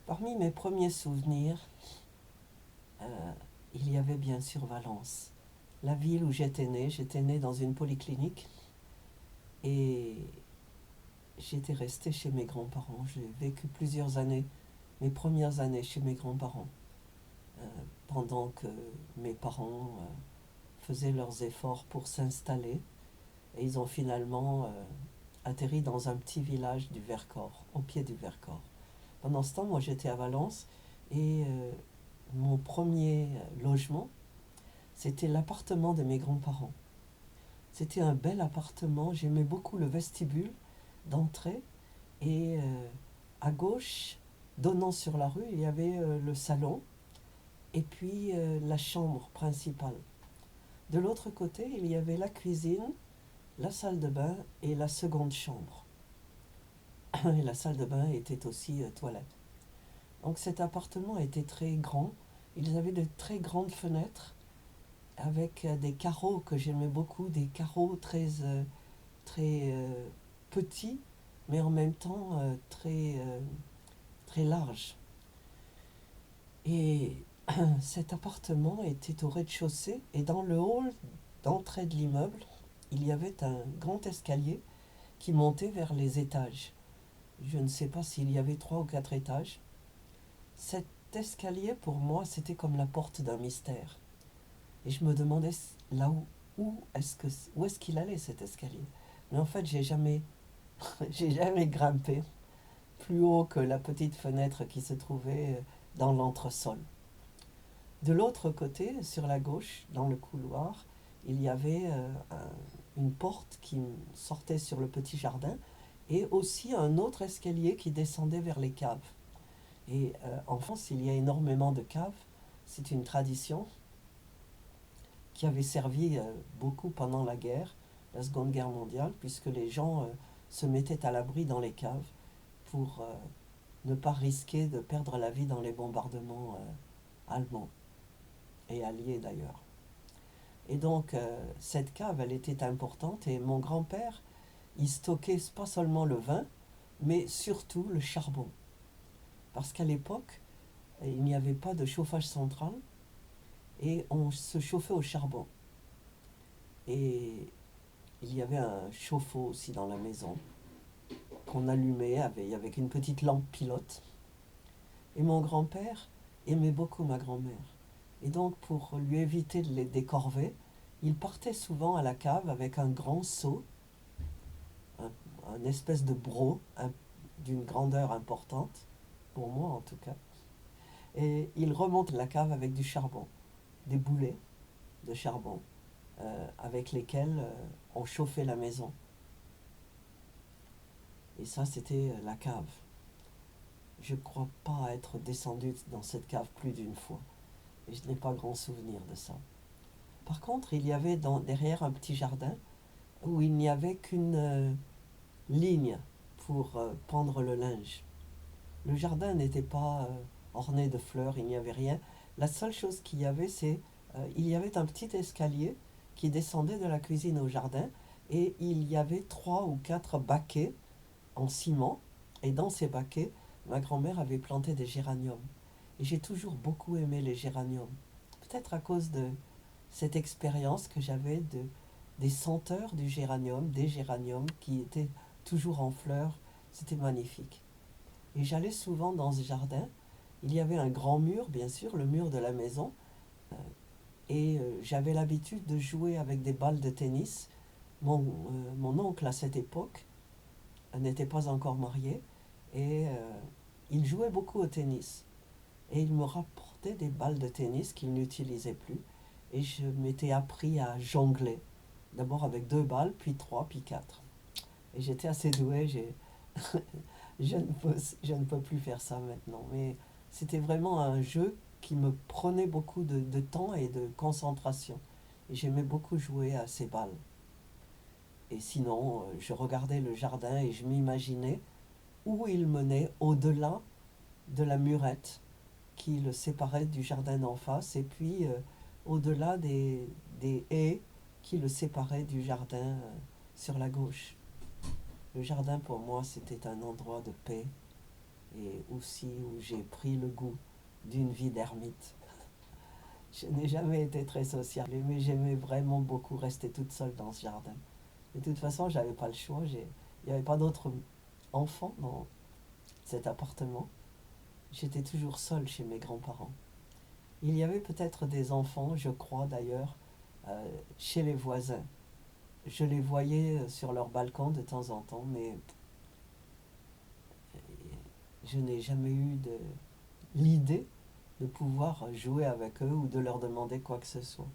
Parmi mes premiers souvenirs, il y avait bien sûr Valence, la ville où j'étais née. J'étais née dans une polyclinique et j'étais restée chez mes grands-parents. J'ai vécu plusieurs années, mes premières années chez mes grands-parents, euh, pendant que mes parents faisaient leurs efforts pour s'installer. Et ils ont finalement atterri dans un petit village du Vercors, au pied du Vercors. Pendant ce temps, moi j'étais à Valence et mon premier logement, c'était l'appartement de mes grands-parents. C'était un bel appartement, j'aimais beaucoup le vestibule d'entrée et à gauche, donnant sur la rue, il y avait le salon et puis la chambre principale. De l'autre côté, il y avait la cuisine, la salle de bain et la seconde chambre. Et la salle de bain était aussi toilette. Donc cet appartement était très grand. Ils avaient de très grandes fenêtres avec des carreaux que j'aimais beaucoup, des carreaux très petits, mais en même temps très larges. Et cet appartement était au rez-de-chaussée et dans le hall d'entrée de l'immeuble, il y avait un grand escalier qui montait vers les étages. Je ne sais pas s'il y avait 3 ou 4 étages. Cet escalier, pour moi, c'était comme la porte d'un mystère. Et je me demandais là où est-ce qu'il allait cet escalier. Mais en fait, j'ai jamais grimpé plus haut que la petite fenêtre qui se trouvait dans l'entresol. De l'autre côté, sur la gauche, dans le couloir, il y avait une porte qui sortait sur le petit jardin et aussi un autre escalier qui descendait vers les caves. Et en France, il y a énormément de caves. C'est une tradition qui avait servi beaucoup pendant la guerre, la Seconde Guerre mondiale, puisque les gens se mettaient à l'abri dans les caves pour ne pas risquer de perdre la vie dans les bombardements allemands et alliés d'ailleurs. Et donc cette cave, elle était importante et mon grand-père, il stockait pas seulement le vin, mais surtout le charbon. Parce qu'à l'époque, il n'y avait pas de chauffage central et on se chauffait au charbon. Et il y avait un chauffe-eau aussi dans la maison qu'on allumait avec une petite lampe pilote. Et mon grand-père aimait beaucoup ma grand-mère. Et donc pour lui éviter de les décorver, il partait souvent à la cave avec un grand seau, un, un espèce de broc d'une grandeur importante, pour moi en tout cas. Et il remonte la cave avec du charbon, des boulets de charbon, avec lesquels on chauffait la maison. Et ça, c'était la cave. Je ne crois pas être descendu dans cette cave plus d'une fois. Et je n'ai pas grand souvenir de ça. Par contre, il y avait derrière un petit jardin où il n'y avait qu'une ligne pour pendre le linge. Le jardin n'était pas orné de fleurs, il n'y avait rien. La seule chose qu'il y avait, c'est il y avait un petit escalier qui descendait de la cuisine au jardin et il y avait 3 ou 4 baquets en ciment. Et dans ces baquets, ma grand-mère avait planté des géraniums. Et j'ai toujours beaucoup aimé les géraniums. Peut-être à cause de cette expérience que j'avais des senteurs du géranium, des géraniums qui étaient toujours en fleurs. C'était magnifique. Et j'allais souvent dans ce jardin. Il y avait un grand mur, bien sûr, le mur de la maison. Et j'avais l'habitude de jouer avec des balles de tennis. Mon oncle, à cette époque, n'était pas encore marié. Et il jouait beaucoup au tennis. Et il me rapportait des balles de tennis qu'il n'utilisait plus. Et je m'étais appris à jongler. D'abord avec 2 balles, puis 3, puis 4. Et j'étais assez doué. Je ne peux plus faire ça maintenant. Mais c'était vraiment un jeu qui me prenait beaucoup de temps et de concentration. Et j'aimais beaucoup jouer à ces balles. Et sinon, je regardais le jardin et je m'imaginais où il menait au-delà de la murette qui le séparait du jardin d'en face et puis au-delà des haies qui le séparaient du jardin sur la gauche. Le jardin pour moi c'était un endroit de paix et aussi où j'ai pris le goût d'une vie d'ermite. Je n'ai jamais été très sociable, mais j'aimais vraiment beaucoup rester toute seule dans ce jardin. De toute façon, j'avais pas le choix. Il n'y avait pas d'autres enfants dans cet appartement. J'étais toujours seule chez mes grands-parents. Il y avait peut-être des enfants, je crois d'ailleurs, chez les voisins. Je les voyais sur leur balcon de temps en temps, mais je n'ai jamais eu l'idée de pouvoir jouer avec eux ou de leur demander quoi que ce soit.